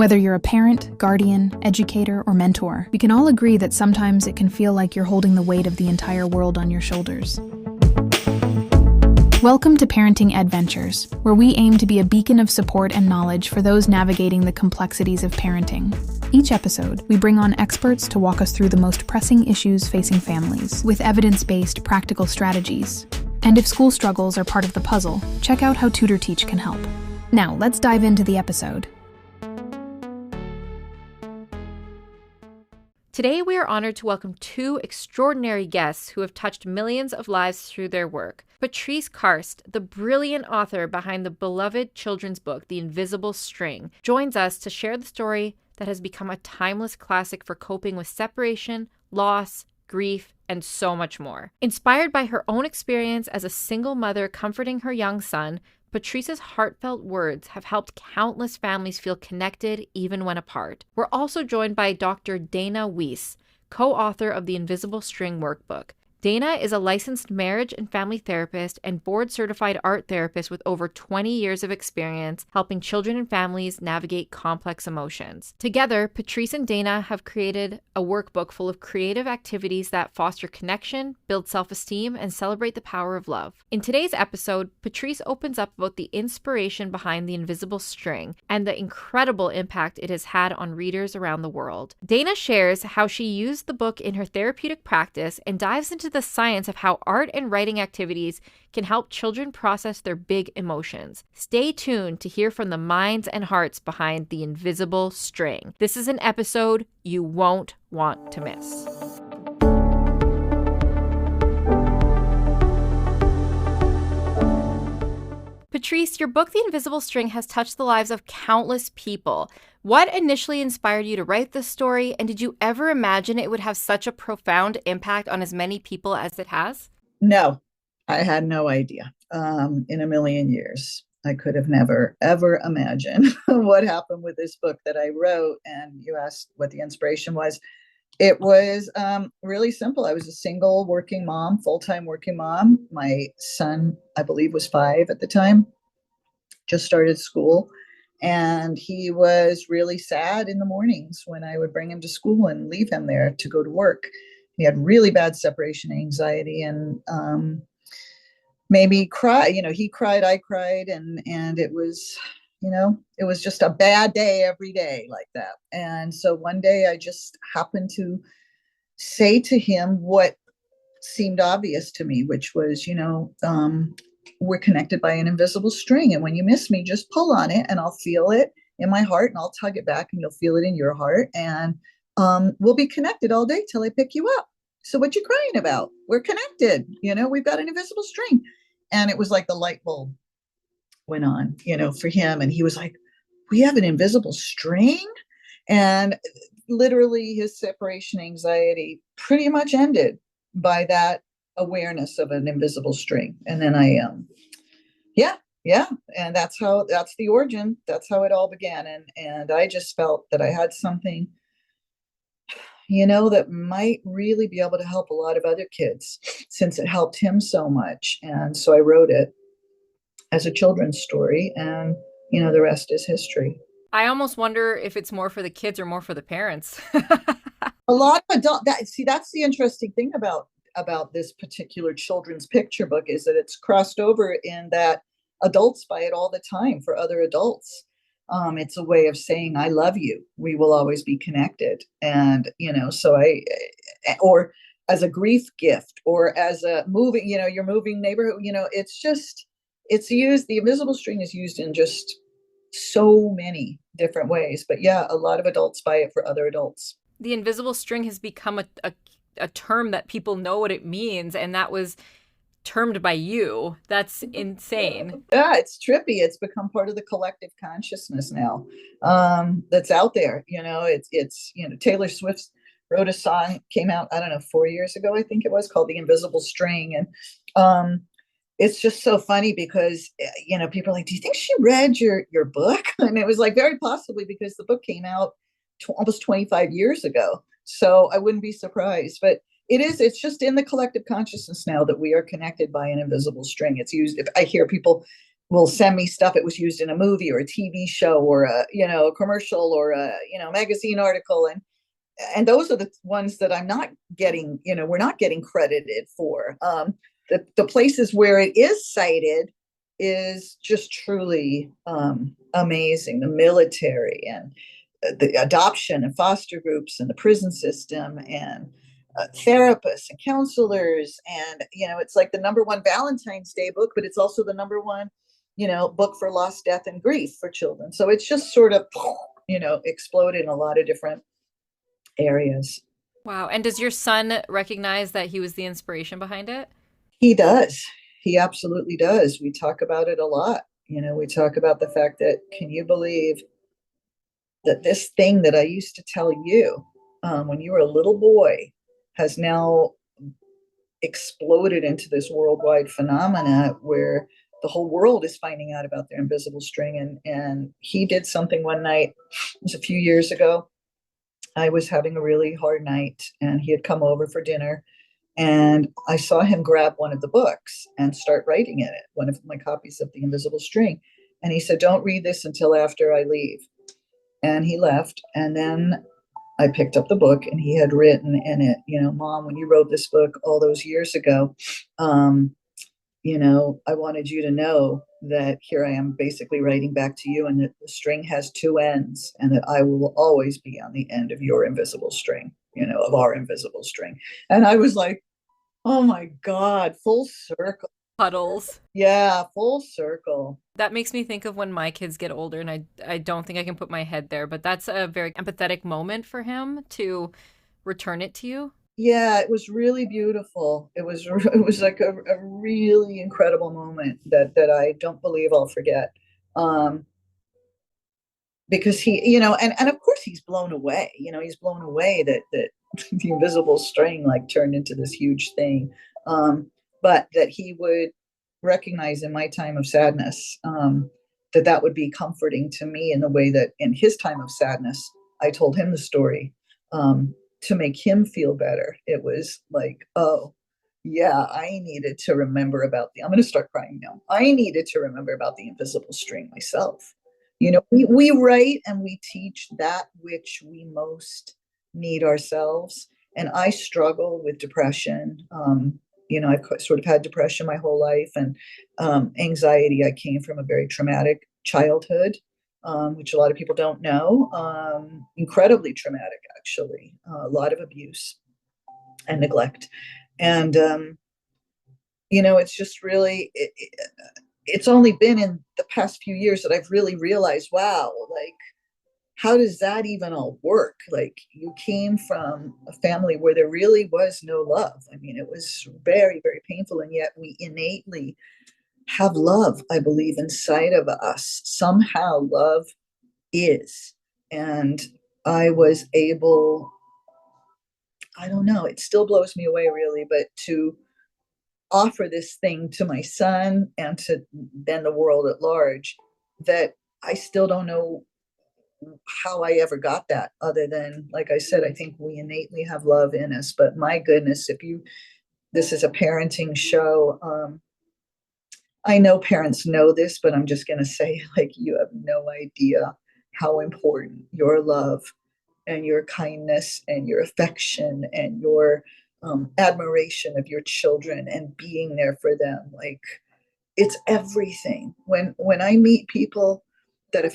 Whether you're a parent, guardian, educator, or mentor, we can all agree that sometimes it can feel like you're holding the weight of the entire world on your shoulders. Welcome to Parenting Adventures, where we aim to be a beacon of support and knowledge for those navigating the complexities of parenting. Each episode, we bring on experts to walk us through the most pressing issues facing families, with evidence-based, practical strategies. And if school struggles are part of the puzzle, check out how Tutor Teach can help. Now, let's dive into the episode. Today, we are honored to welcome two extraordinary guests who have touched millions of lives through their work. Patrice Karst, the brilliant author behind the beloved children's book, The Invisible String, joins us to share the story that has become a timeless classic for coping with separation, loss, grief, and so much more. Inspired by her own experience as a single mother comforting her young son, Patrice's heartfelt words have helped countless families feel connected even when apart. We're also joined by Dr. Dana Weiss, co-author of the Invisible String workbook. Dana is a licensed marriage and family therapist and board-certified art therapist with over 20 years of experience helping children and families navigate complex emotions. Together, Patrice and Dana have created a workbook full of creative activities that foster connection, build self-esteem, and celebrate the power of love. In today's episode, Patrice opens up about the inspiration behind the Invisible String and the incredible impact it has had on readers around the world. Dana shares how she used the book in her therapeutic practice and dives into the science of how art and writing activities can help children process their big emotions. Stay tuned to hear from the minds and hearts behind the Invisible String. This is an episode you won't want to miss. Patrice, your book, The Invisible String, has touched the lives of countless people. What initially inspired you to write this story, and did you ever imagine it would have such a profound impact on as many people as it has? No, I had no idea. In a million years, I could have never, ever imagined what happened with this book that I wrote. And you asked what the inspiration was. It was really simple. I was a single working mom, full-time working mom. My son, I believe, was 5 at the time, just started school. And he was really sad in the mornings when I would bring him to school and leave him there to go to work. He had really bad separation anxiety and made me cry. You know, he cried, I cried, and it was, it was just a bad day every day like that. And so one day I just happened to say to him what seemed obvious to me, which was, we're connected by an invisible string. And when you miss me, just pull on it and I'll feel it in my heart and I'll tug it back and you'll feel it in your heart. And we'll be connected all day till I pick you up. So what you crying about? We're connected. We've got an invisible string. And it was like the light bulb went on, for him. And he was like, we have an invisible string? And literally his separation anxiety pretty much ended by that awareness of an invisible string. And then and that's the origin. That's how it all began. And I just felt that I had something, that might really be able to help a lot of other kids since it helped him so much. And so I wrote it as a children's story, and the rest is history. I almost wonder if it's more for the kids or more for the parents. A lot of that's the interesting thing about this particular children's picture book is that it's crossed over in that adults buy it all the time for other adults. It's a way of saying, I love you. We will always be connected. And, or as a grief gift or as a moving, your moving neighborhood, it's used, the invisible string is used in just so many different ways. But yeah, a lot of adults buy it for other adults. The invisible string has become a term that people know what it means, and that was termed by you. That's insane. Yeah, it's trippy. It's become part of the collective consciousness now. That's out there. It's Taylor Swift wrote a song, came out, I don't know, 4 years ago, I think it was, called The Invisible String. And it's just so funny because, people are like, do you think she read your book? And it was like, very possibly, because the book came out almost 25 years ago. So I wouldn't be surprised. But it's just in the collective consciousness now that we are connected by an invisible string. It's used, if I hear people will send me stuff. It was used in a movie or a TV show or a, a commercial or a, magazine article. And those are the ones that I'm not getting, we're not getting credited for. The places where it is cited is just truly amazing. The military and the adoption and foster groups and the prison system and therapists and counselors. And, it's like the number one Valentine's Day book, but it's also the number one, book for loss, death, and grief for children. So it's just sort of, exploded in a lot of different areas. Wow. And does your son recognize that he was the inspiration behind it? He does. He absolutely does. We talk about it a lot. We talk about the fact that, can you believe that this thing that I used to tell you when you were a little boy has now exploded into this worldwide phenomena where the whole world is finding out about their invisible string. And he did something one night, it was a few years ago. I was having a really hard night and he had come over for dinner, and I saw him grab one of the books and start writing in it, one of my copies of The Invisible String. And he said, "Don't read this until after I leave." And he left. And then I picked up the book and he had written in it, "Mom, when you wrote this book all those years ago, I wanted you to know that here I am basically writing back to you, and that the string has two ends, and that I will always be on the end of your invisible string, of our invisible string." And I was like, oh my God, full circle. Puddles. Yeah, full circle. That makes me think of when my kids get older, and I don't think I can put my head there, but that's a very empathetic moment for him to return it to you. Yeah, it was really beautiful. It was like a really incredible moment that I don't believe I'll forget. Um, because he, and of course he's blown away. He's blown away that the invisible string like turned into this huge thing. But that he would recognize in my time of sadness, that would be comforting to me in the way that in his time of sadness, I told him the story. To make him feel better. It was like, oh, yeah, I needed to remember I'm going to start crying now. I needed to remember about the invisible string myself. We write and we teach that which we most need ourselves. And I struggle with depression. I've sort of had depression my whole life, and anxiety. I came from a very traumatic childhood, which a lot of people don't know. Incredibly traumatic, actually. A lot of abuse and neglect. And, it's just really, it's only been in the past few years that I've really realized, wow, like, how does that even all work? Like, you came from a family where there really was no love. I mean, it was very, very painful. And yet we innately have love, I believe, inside of us. Somehow love is. And I was able, I don't know, it still blows me away really, but to offer this thing to my son and to then the world at large, that I still don't know how I ever got that, other than, like I said, I think we innately have love in us. But my goodness, this is a parenting show. I know parents know this, but I'm just going to say, like, you have no idea how important your love and your kindness and your affection and your admiration of your children and being there for them. Like, it's everything. When I meet people that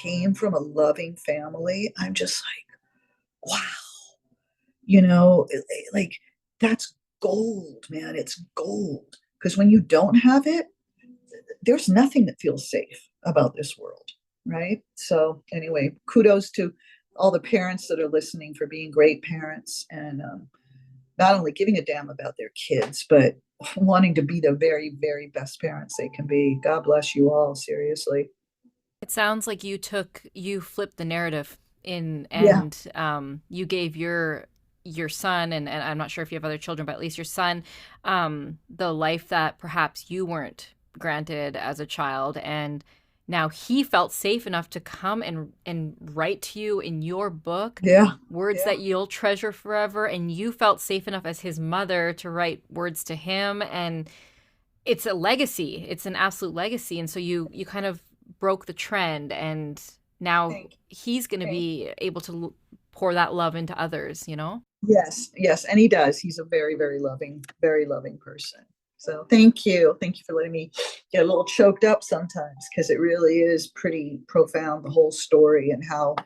came from a loving family, I'm just like, wow, like, that's gold, man. It's gold. Because when you don't have it, there's nothing that feels safe about this world, right? So anyway, kudos to all the parents that are listening for being great parents, and not only giving a damn about their kids, but wanting to be the very, very best parents they can be. God bless you all, seriously. It sounds like you flipped the narrative Yeah. you gave your son, and I'm not sure if you have other children, but at least your son, the life that perhaps you weren't granted as a child. And now he felt safe enough to come and write to you in your book, Yeah. words Yeah. that you'll treasure forever. And you felt safe enough as his mother to write words to him. And it's a legacy. It's an absolute legacy. And so you kind of broke the trend, and now Thank he's going to be able to pour that love into others, you know? Yes, yes, and he does. He's a very loving person. So thank you. Thank you for letting me get a little choked up sometimes, because it really is pretty profound, the whole story, and how,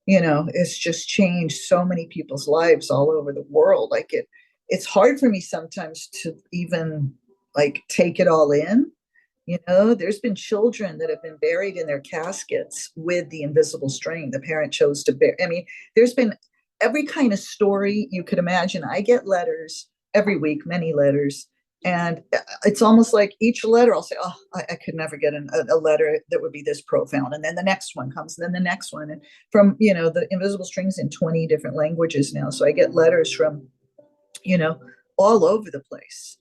it's just changed so many people's lives all over the world. It's hard for me sometimes to even like take it all in. There's been children that have been buried in their caskets with the invisible string. The parent chose to bury. I mean, there's been every kind of story you could imagine. I get letters every week, many letters. And it's almost like each letter I'll say, oh, I could never get a letter that would be this profound. And then the next one comes, and then the next one. And from, the invisible strings in 20 different languages now. So I get letters from, all over the place.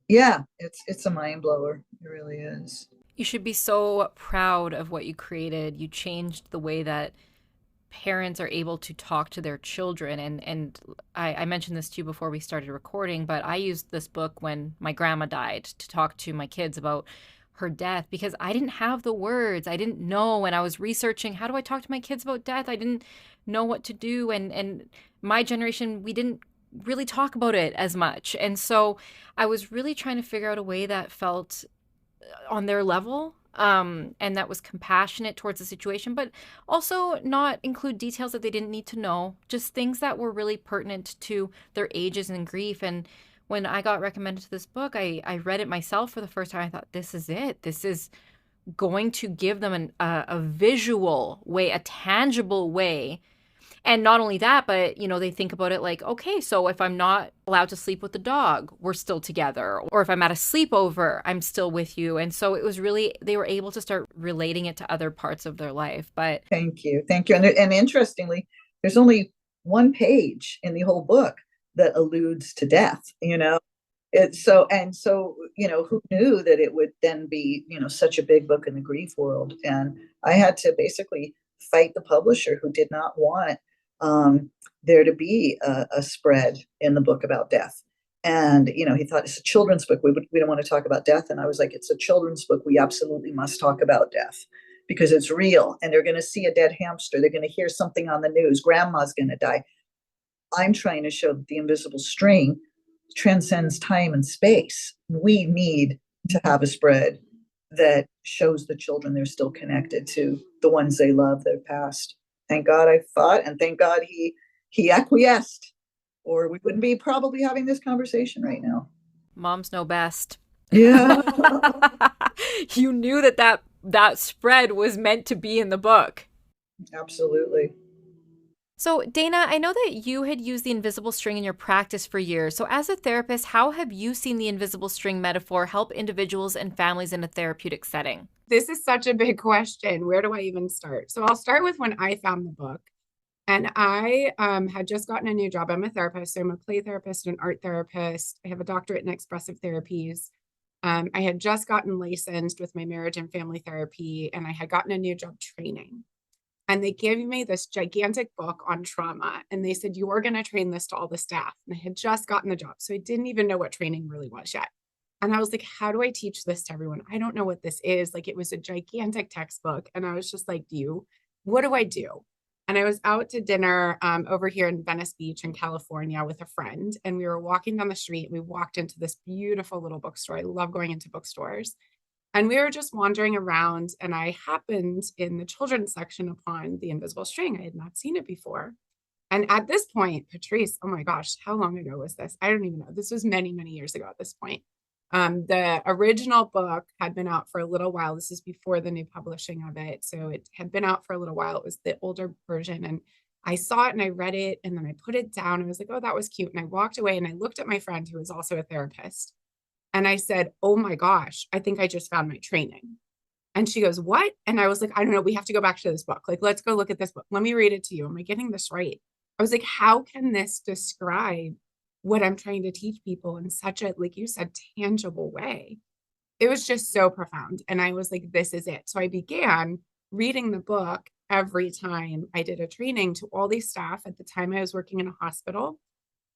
Yeah, it's a mind blower. It really is. You should be so proud of what you created. You changed the way that parents are able to talk to their children. And I mentioned this to you before we started recording, but I used this book when my grandma died to talk to my kids about her death, because I didn't have the words. I didn't know when I was researching, how do I talk to my kids about death? I didn't know what to do. And my generation, we didn't really talk about it as much. And so I was really trying to figure out a way that felt on their level, and that was compassionate towards the situation, but also not include details that they didn't need to know, just things that were really pertinent to their ages and grief. And when I got recommended to this book, I read it myself for the first time. I thought, this is it. This is going to give them a visual way, a tangible way. And not only that, but, they think about it like, okay, so if I'm not allowed to sleep with the dog, we're still together. Or if I'm at a sleepover, I'm still with you. And so it was really, they were able to start relating it to other parts of their life. But Thank you. Thank you. And interestingly, there's only one page in the whole book that alludes to death, It's so, who knew that it would then be, such a big book in the grief world. And I had to basically fight the publisher, who did not want there to be a spread in the book about death. And, he thought, it's a children's book. We don't want to talk about death. And I was like, it's a children's book. We absolutely must talk about death, because it's real. And they're going to see a dead hamster. They're going to hear something on the news. Grandma's going to die. I'm trying to show that the invisible string transcends time and space. We need to have a spread that shows the children they're still connected to the ones they love that have passed. Thank God I fought, and thank God he acquiesced, or we wouldn't be probably having this conversation right now. moms know best. Yeah. You knew that spread was meant to be in the book. Absolutely. So, Dana, I know that you had used the invisible string in your practice for years. So, as a therapist, how have you seen the invisible string metaphor help individuals and families in a therapeutic setting? This is such a big question. Where do I even start? So I'll start with when I found the book. And I had just gotten a new job. I'm a therapist. So I'm a play therapist and art therapist. I have a doctorate in expressive therapies. I had just gotten licensed with my marriage and family therapy, and I had gotten a new job training. And they gave me this gigantic book on trauma. And they said, you are going to train this to all the staff. And I had just gotten the job. So I didn't even know what training really was yet. And I was like, how do I teach this to everyone? I don't know what this is. Like, it was a gigantic textbook. And I was just like, what do I do? And I was out to dinner over here in Venice Beach in California with a friend. And we were walking down the street. We walked into this beautiful little bookstore. I love going into bookstores. And we were just wandering around, and I happened in the children's section upon the invisible string. I had not seen it before. And at this point, Patrice, oh my gosh, how long ago was this? I don't even know. This was many, many years ago at this point. The original book had been out for a little while. This is before the new publishing of it. So it had been out for a little while. It was the older version. And I saw it and I read it, and then I put it down. I was like, oh, that was cute. And I walked away and I looked at my friend, who was also a therapist. And I said, oh my gosh, I think I just found my training. And she goes, what? And I was like, I don't know. We have to go back to this book. Like, let's go look at this book. Let me read it to you. Am I getting this right? I was like, how can this describe what I'm trying to teach people in such a, like you said, tangible way? It was just so profound. And I was like, this is it. So I began reading the book every time I did a training to all these staff. At the time I was working in a hospital.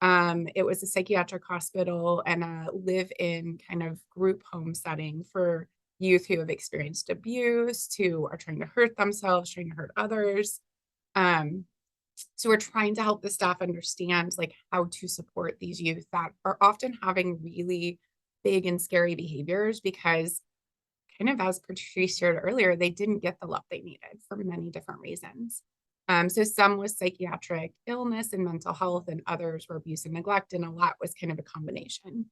It was a psychiatric hospital and a live-in kind of group home setting for youth who have experienced abuse, who are trying to hurt themselves, trying to hurt others. Um, so we're trying to help the staff understand like how to support these youth that are often having really big and scary behaviors because kind of as Patrice shared earlier, they didn't get the love they needed for many different reasons. So some was psychiatric illness and mental health, and others were abuse and neglect, and a lot was kind of a combination.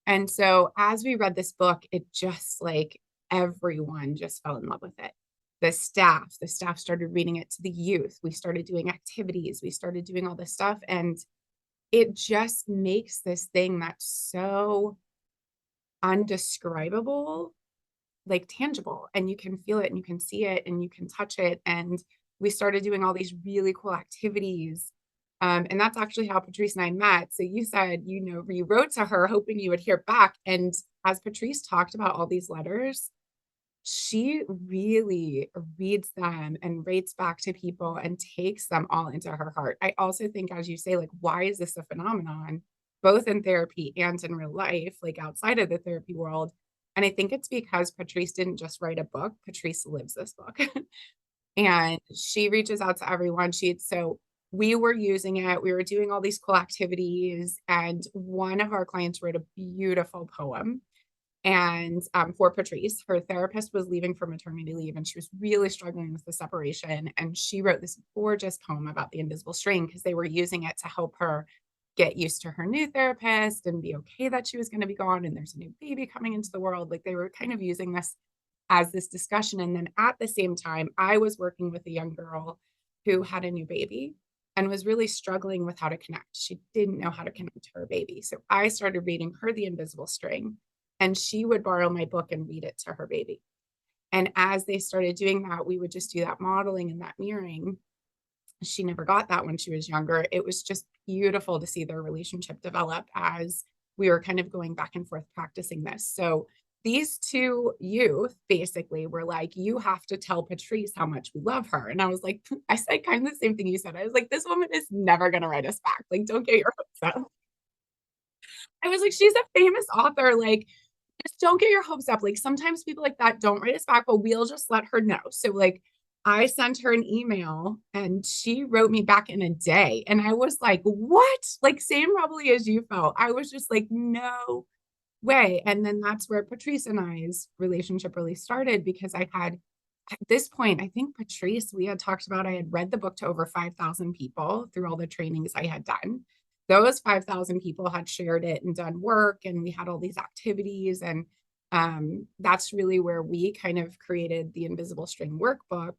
And so as we read this book, it just like everyone just fell in love with it. The staff started reading it to the youth. We started doing activities. We started doing all this stuff. And it just makes this thing that's so undescribable, like tangible, and you can feel it and you can see it and you can touch it. And we started doing all these really cool activities. And that's actually how Patrice and I met. So you said, you wrote to her hoping you would hear back. And as Patrice talked about all these letters, she really reads them and rates back to people and takes them all into her heart. I also think, as you say, like, why is this a phenomenon, both in therapy and in real life, like outside of the therapy world? And I think it's because Patrice didn't just write a book, Patrice lives this book. And she reaches out to everyone. So we were using it. We were doing all these cool activities. And one of our clients wrote a beautiful poem. And for Patrice, her therapist was leaving for maternity leave and she was really struggling with the separation. And she wrote this gorgeous poem about the invisible string because they were using it to help her get used to her new therapist and be okay that she was going to be gone and there's a new baby coming into the world. Like they were kind of using this as this discussion. And then at the same time, I was working with a young girl who had a new baby and was really struggling with how to connect. She didn't know how to connect to her baby. So I started reading her The Invisible String, and she would borrow my book and read it to her baby. And as they started doing that, we would just do that modeling and that mirroring. She never got that when she was younger. It was just beautiful to see their relationship develop as we were kind of going back and forth practicing this. So these two youth basically were like, you have to tell Patrice how much we love her. And I was like, I said kind of the same thing you said. I was like, this woman is never going to write us back. Like, don't get your hopes up. I was like, she's a famous author. Like, just don't get your hopes up. Like, sometimes people like that don't write us back, but we'll just let her know. So, like, I sent her an email and she wrote me back in a day. And I was like, what? Like, same probably as you felt. I was just like, no way. And then that's where Patrice and I's relationship really started because I had, at this point, I think Patrice, we had talked about, I had read the book to over 5,000 people through all the trainings I had done. Those 5,000 people had shared it and done work, and we had all these activities. And that's really where we kind of created the Invisible String workbook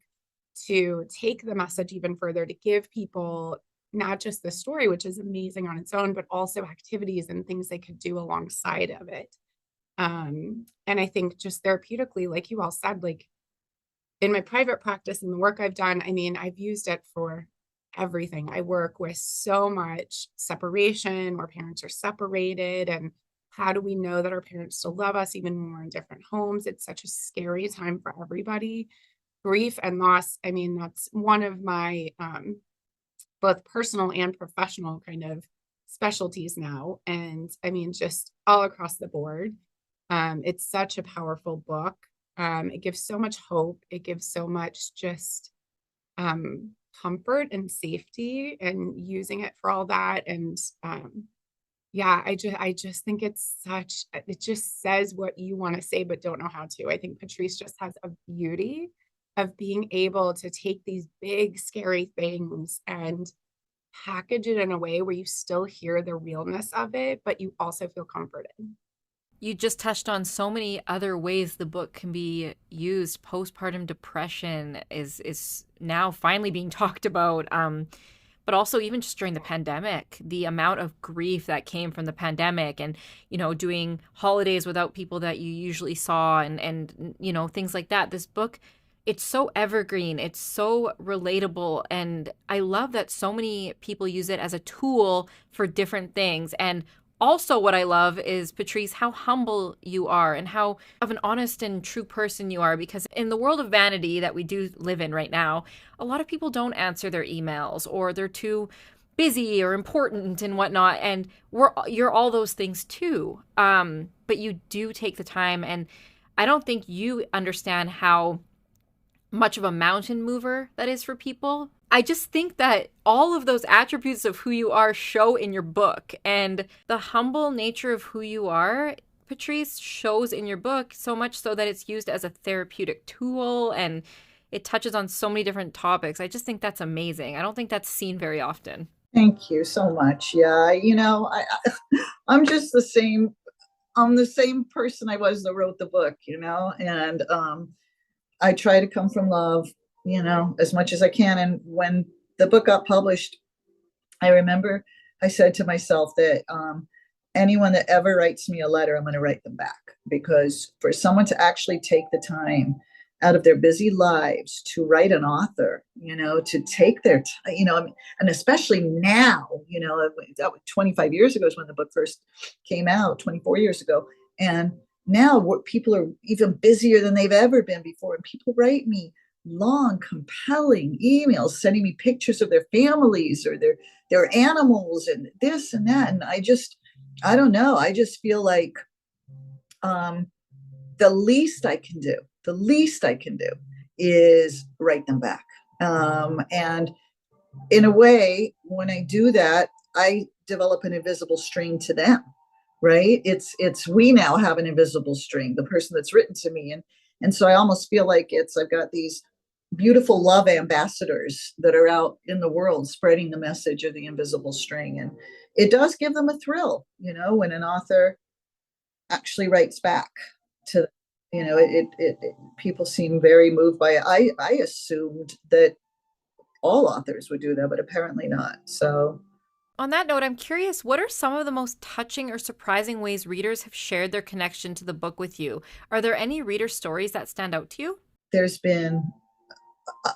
to take the message even further, to give people not just the story, which is amazing on its own, but also activities and things they could do alongside of it. And I think just therapeutically, like you all said, like in my private practice and the work I've done, I mean, I've used it for everything. I work with so much separation where parents are separated, and how do we know that our parents still love us even when we're in different homes? It's such a scary time for everybody. Grief and loss, I mean, that's one of my both personal and professional kind of specialties now. And I mean, just all across the board. It's such a powerful book. It gives so much hope. It gives so much just comfort and safety, and using it for all that. And yeah, I just think it just says what you want to say, but don't know how to. I think Patrice just has a beauty of being able to take these big, scary things and package it in a way where you still hear the realness of it, but you also feel comforted. You just touched on so many other ways the book can be used. Postpartum depression is now finally being talked about. But also even just during the pandemic, the amount of grief that came from the pandemic, and, doing holidays without people that you usually saw, and things like that. This book, it's so evergreen. It's so relatable. And I love that so many people use it as a tool for different things. And also what I love is, Patrice, how humble you are and how of an honest and true person you are, because in the world of vanity that we do live in right now, a lot of people don't answer their emails, or they're too busy or important and whatnot. And you're all those things too. But you do take the time, and I don't think you understand how much of a mountain mover that is for people. I just think that all of those attributes of who you are show in your book, and the humble nature of who you are, Patrice, shows in your book, so much so that it's used as a therapeutic tool, and it touches on so many different topics. I just think that's amazing. I don't think that's seen very often. Thank you so much. Yeah, I'm just the same. I'm the same person I was that wrote the book, and I try to come from love, as much as I can. And when the book got published, I remember I said to myself that anyone that ever writes me a letter, I'm going to write them back, because for someone to actually take the time out of their busy lives to write an author, to take their time, and especially now, 25 years ago is when the book first came out, 24 years ago. And now people are even busier than they've ever been before. And people write me long, compelling emails, sending me pictures of their families or their animals and this and that. And I don't know. I just feel like the least I can do is write them back. And in a way, when I do that, I develop an invisible string to them, right? We now have an invisible string, the person that's written to me. And so I almost feel like I've got these beautiful love ambassadors that are out in the world spreading the message of the invisible string. And it does give them a thrill, when an author actually writes back to, people seem very moved by it. I assumed that all authors would do that, but apparently not. So on that note, I'm curious, what are some of the most touching or surprising ways readers have shared their connection to the book with you? Are there any reader stories that stand out to you? There's been,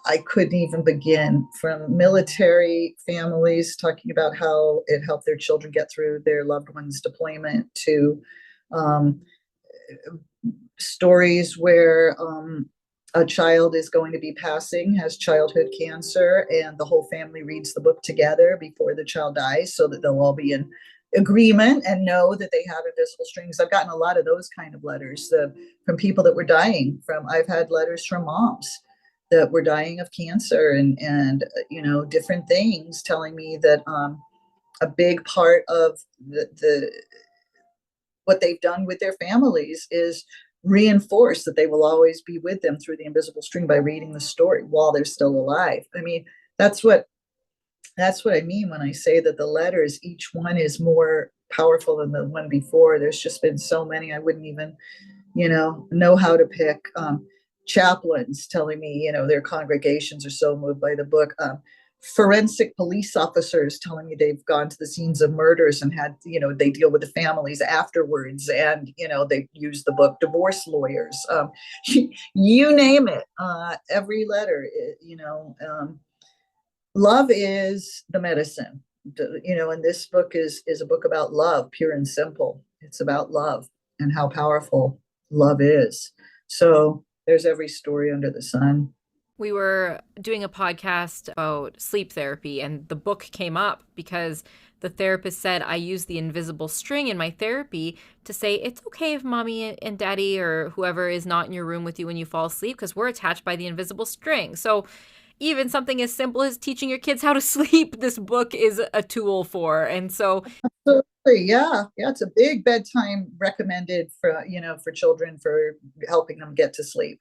I couldn't even begin, from military families talking about how it helped their children get through their loved one's deployment, to stories where a child is going to be passing, has childhood cancer, and the whole family reads the book together before the child dies so that they'll all be in agreement and know that they have invisible strings. I've gotten a lot of those kind of letters from people that were dying. I've had letters from moms that were dying of cancer and different things, telling me that a big part of the what they've done with their families is reinforce that they will always be with them through the invisible string by reading the story while they're still alive. I mean, that's what I mean when I say that the letters, each one is more powerful than the one before. There's just been so many, I wouldn't even, know how to pick. Chaplains telling me, their congregations are so moved by the book. Forensic police officers telling me they've gone to the scenes of murders and had, they deal with the families afterwards, and, they use the book. Divorce lawyers, you name it, every letter, love is the medicine, and this book is a book about love, pure and simple. It's about love and how powerful love is. So there's every story under the sun. We were doing a podcast about sleep therapy, and the book came up because the therapist said, I use the invisible string in my therapy to say, it's okay if mommy and daddy or whoever is not in your room with you when you fall asleep, because we're attached by the invisible string. So even something as simple as teaching your kids how to sleep, this book is a tool for. And so absolutely, yeah, it's a big bedtime recommended for children, for helping them get to sleep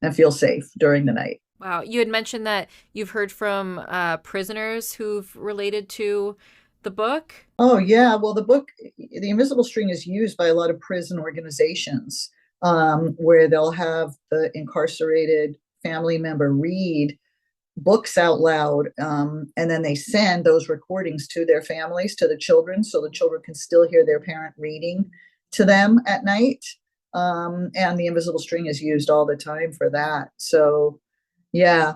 and feel safe during the night. Wow. You had mentioned that you've heard from prisoners who've related to the book. Oh, yeah. Well, the book, The Invisible String, is used by a lot of prison organizations, where they'll have the incarcerated family member read books out loud, and then they send those recordings to their families, to the children, so the children can still hear their parent reading to them at night. And the invisible string is used all the time for that. So yeah,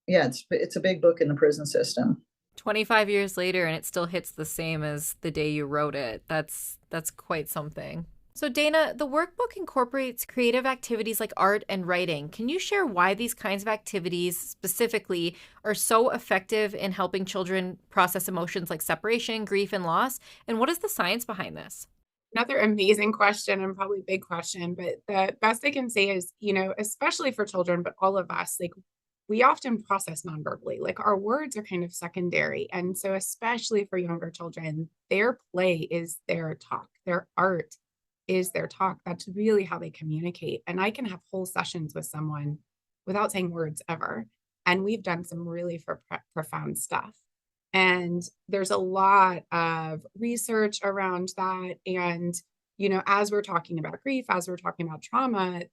it's a big book in the prison system. 25 years later, and it still hits the same as the day you wrote it. That's quite something. So, Dana, the workbook incorporates creative activities like art and writing. Can you share why these kinds of activities specifically are so effective in helping children process emotions like separation, grief, and loss? And what is the science behind this? Another amazing question and probably big question, but the best I can say is, especially for children, but all of us, like we often process nonverbally, like our words are kind of secondary. And so, especially for younger children, their play is their talk, their art is their talk. That's really how they communicate. And I can have whole sessions with someone without saying words ever. And we've done some really profound stuff. And there's a lot of research around that. And, as we're talking about grief, as we're talking about trauma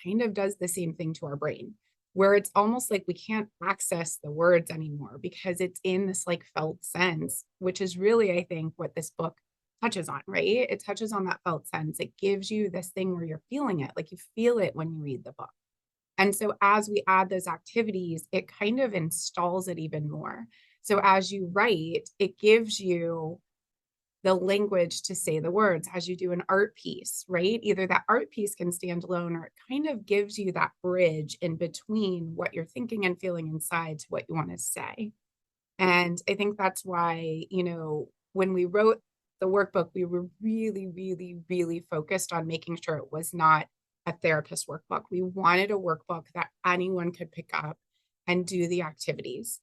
kind of does the same thing to our brain, where it's almost like we can't access the words anymore because it's in this like felt sense, which is really, I think, what this book touches on, right? It touches on that felt sense. It gives you this thing where you're feeling it, like you feel it when you read the book. And so as we add those activities, it kind of installs it even more. So as you write, it gives you the language to say the words as you do an art piece, right? Either that art piece can stand alone or it kind of gives you that bridge in between what you're thinking and feeling inside to what you want to say. And I think that's why, when we wrote the workbook, we were really, really, really focused on making sure it was not a therapist workbook. We wanted a workbook that anyone could pick up and do the activities.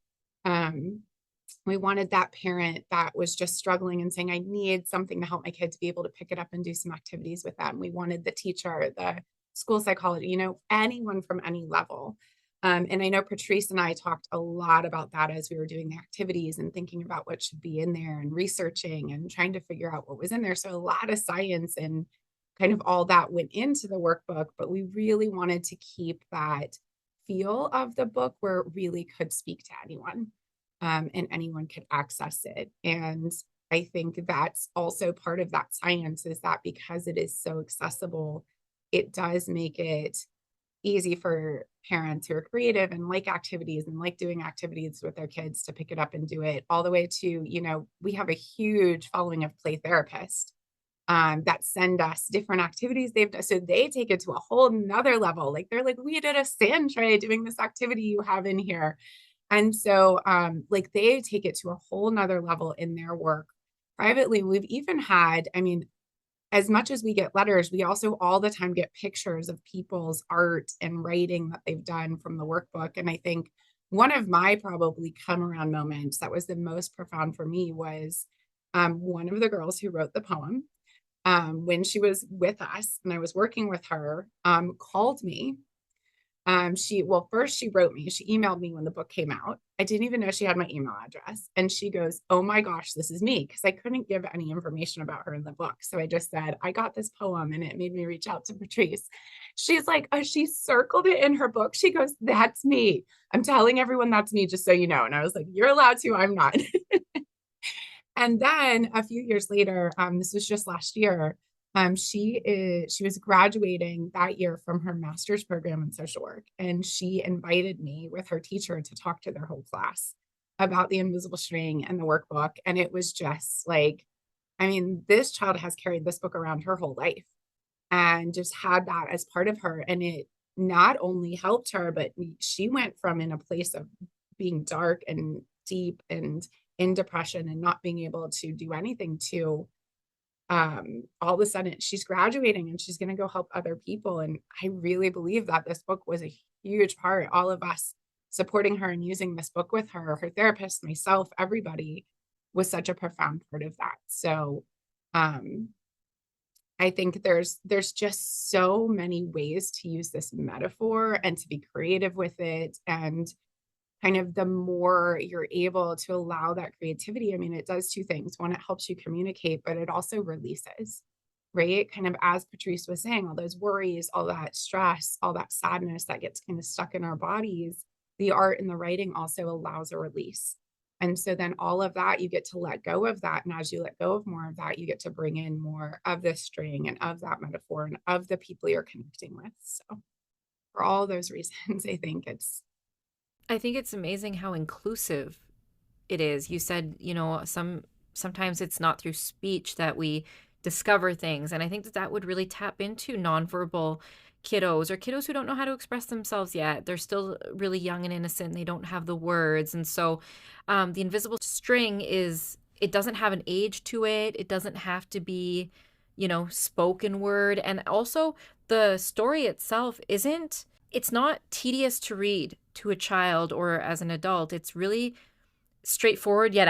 We wanted that parent that was just struggling and saying, I need something to help my kids be able to pick it up and do some activities with them. We wanted the teacher, the school psychology, anyone from any level. And I know Patrice and I talked a lot about that as we were doing the activities and thinking about what should be in there and researching and trying to figure out what was in there. So a lot of science and kind of all that went into the workbook, but we really wanted to keep that feel of the book where it really could speak to anyone, and anyone could access it. And I think that's also part of that science is that because it is so accessible, it does make it easy for parents who are creative and like activities and like doing activities with their kids to pick it up and do it all the way to, we have a huge following of play therapists that send us different activities they've done. So they take it to a whole nother level. Like they're like, we did a sand tray doing this activity you have in here. And so like they take it to a whole nother level in their work. Privately, we've even had, as much as we get letters, we also all the time get pictures of people's art and writing that they've done from the workbook. And I think one of my probably come around moments that was the most profound for me was one of the girls who wrote the poem when she was with us and I was working with her, called me. First she wrote me, she emailed me when the book came out. I didn't even know she had my email address. And she goes, oh my gosh, this is me. Cause I couldn't give any information about her in the book. So I just said, I got this poem and it made me reach out to Patrice. She's like, oh, she circled it in her book. She goes, that's me. I'm telling everyone that's me, just so you know. And I was like, you're allowed to, I'm not. And then a few years later, this was just last year, she was graduating that year from her master's program in social work. And she invited me with her teacher to talk to their whole class about the invisible string and the workbook. And it was just like, this child has carried this book around her whole life and just had that as part of her. And it not only helped her, but she went from in a place of being dark and deep and in depression and not being able to do anything to all of a sudden she's graduating and she's going to go help other people. And I really believe that this book was a huge part, all of us supporting her and using this book with her therapist, myself, everybody was such a profound part of that. So I think there's just so many ways to use this metaphor and to be creative with it. And kind of the more you're able to allow that creativity, it does two things. One, it helps you communicate, but it also releases, right? Kind of as Patrice was saying, all those worries, all that stress, all that sadness that gets kind of stuck in our bodies, the art and the writing also allows a release. And so then all of that, you get to let go of that. And as you let go of more of that, you get to bring in more of the string and of that metaphor and of the people you're connecting with. So for all those reasons, I think it's amazing how inclusive it is. You said, sometimes it's not through speech that we discover things. And I think that that would really tap into nonverbal kiddos or kiddos who don't know how to express themselves yet. They're still really young and innocent. They don't have the words. And so the invisible string it doesn't have an age to it. It doesn't have to be, spoken word. And also the story itself it's not tedious to read to a child or as an adult. It's really straightforward yet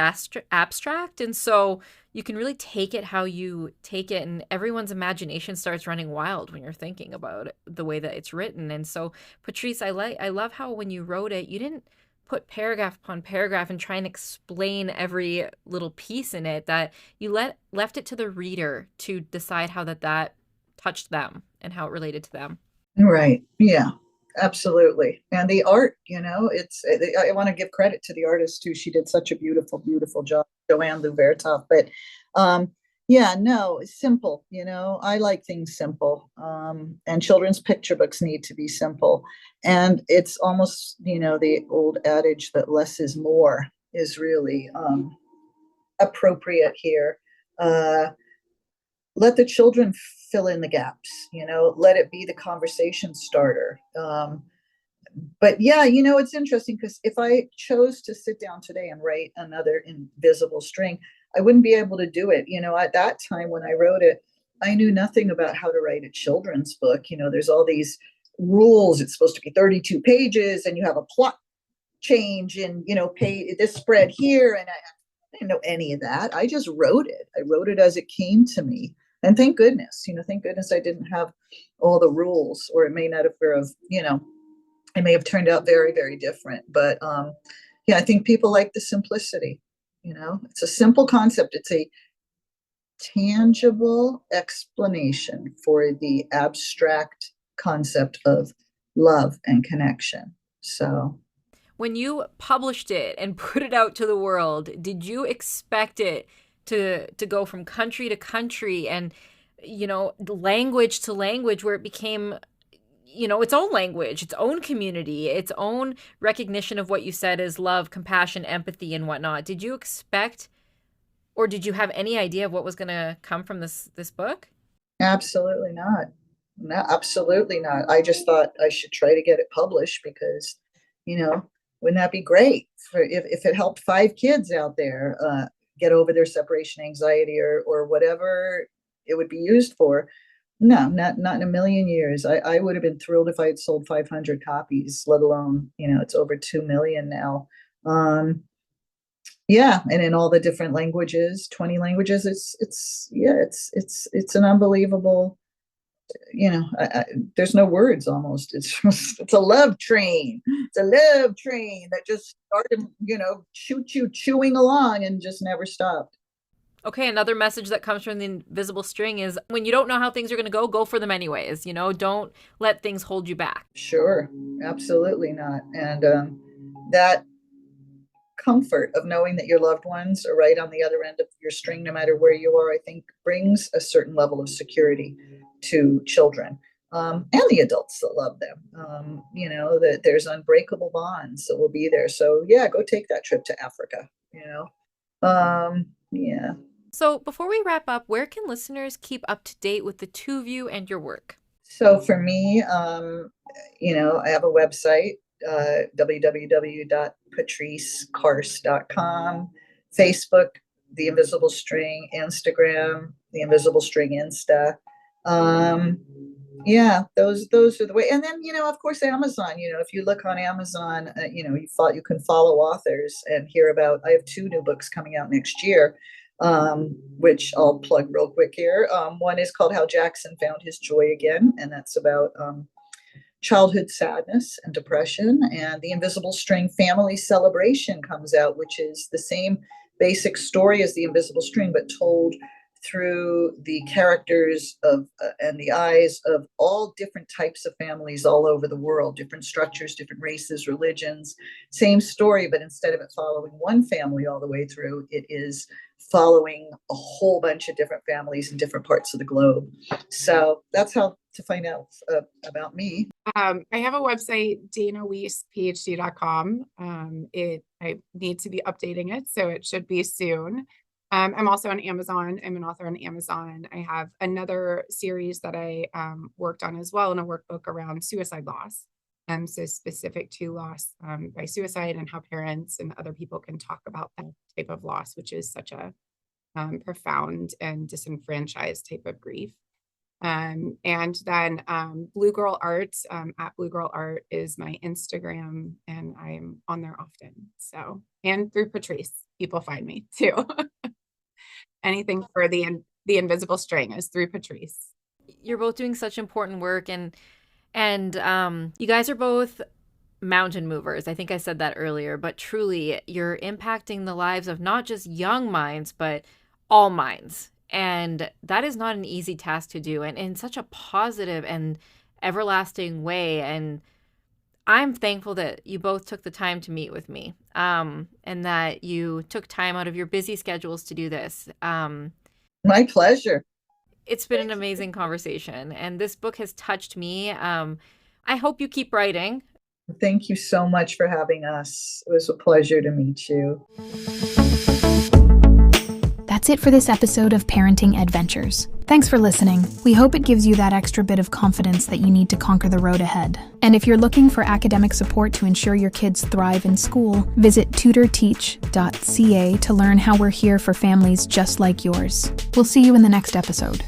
abstract. And so you can really take it how you take it, and everyone's imagination starts running wild when you're thinking about it, the way that it's written. And so, Patrice, I love how when you wrote it, you didn't put paragraph upon paragraph and try and explain every little piece in it, that you left it to the reader to decide how that touched them and how it related to them. Right. Yeah, absolutely. And the art, I want to give credit to the artist too. She did such a beautiful, beautiful job, Joanne Louvertoff. But yeah, no, it's simple. I like things simple. And children's picture books need to be simple. And it's almost, the old adage that less is more is really appropriate here. Let the children fill in the gaps, let it be the conversation starter. But yeah, it's interesting because if I chose to sit down today and write another invisible string, I wouldn't be able to do it. At that time when I wrote it, I knew nothing about how to write a children's book. There's all these rules. It's supposed to be 32 pages and you have a plot change and, pay this spread here. And I didn't know any of that. I just wrote it. I wrote it as it came to me. And thank goodness I didn't have all the rules, or it may not have, it may have turned out very, very different. But yeah, I think people like the simplicity. It's a simple concept. It's a tangible explanation for the abstract concept of love and connection. So when you published it and put it out to the world, did you expect it to go from country to country and, language to language, where it became, its own language, its own community, its own recognition of what you said is love, compassion, empathy, and whatnot? Did you expect, or did you have any idea of what was going to come from this book? Absolutely not. No, absolutely not. I just thought I should try to get it published because, wouldn't that be great if it helped 5 kids out there get over their separation anxiety or whatever it would be used for? No, not in a million years. I would have been thrilled if I had sold 500 copies, let alone, it's over 2 million now. Yeah, and in all the different languages, 20 languages, it's an unbelievable, there's no words almost. It's a love train. It's a love train that just started, chewing along and just never stopped. Okay, another message that comes from the invisible string is when you don't know how things are going to go for them anyways. Don't let things hold you back. Sure, absolutely not. And that comfort of knowing that your loved ones are right on the other end of your string, no matter where you are, I think brings a certain level of security to children and the adults that love them. That there's unbreakable bonds that will be there. So yeah, go take that trip to Africa. Yeah. So before we wrap up, where can listeners keep up to date with the two of you and your work? So for me, I have a website, www.patricekarst.com, Facebook, The Invisible String, Instagram, The Invisible String Insta. Yeah, those are the way. And then, of course, Amazon, if you look on Amazon, you can follow authors and hear about, I have 2 new books coming out next year, which I'll plug real quick here. One is called How Jackson Found His Joy Again, and that's about childhood sadness and depression. And The Invisible String Family Celebration comes out, which is the same basic story as The Invisible String, but told through the characters of and the eyes of all different types of families all over the world, different structures, different races, religions, same story, but instead of it following one family all the way through, it is following a whole bunch of different families in different parts of the globe. So that's how to find out about me. I have a website, danaweisphd.com. I need to be updating it, so it should be soon. I'm also on Amazon. I'm an author on Amazon. I have another series that I worked on as well in a workbook around suicide loss. So specific to loss by suicide and how parents and other people can talk about that type of loss, which is such a profound and disenfranchised type of grief. And then Blue Girl Art, at Blue Girl Art is my Instagram, and I'm on there often. So, and through Patrice, people find me too. Anything for the invisible string is through Patrice. You're both doing such important work, and you guys are both mountain movers. I think I said that earlier, but truly you're impacting the lives of not just young minds, but all minds. And that is not an easy task to do, and in such a positive and everlasting way. And I'm thankful that you both took the time to meet with me, and that you took time out of your busy schedules to do this. My pleasure. It's been an amazing conversation, and this book has touched me. I hope you keep writing. Thank you so much for having us. It was a pleasure to meet you. That's it for this episode of Parenting Adventures. Thanks for listening. We hope it gives you that extra bit of confidence that you need to conquer the road ahead. And if you're looking for academic support to ensure your kids thrive in school, visit tutorteach.ca to learn how we're here for families just like yours. We'll see you in the next episode.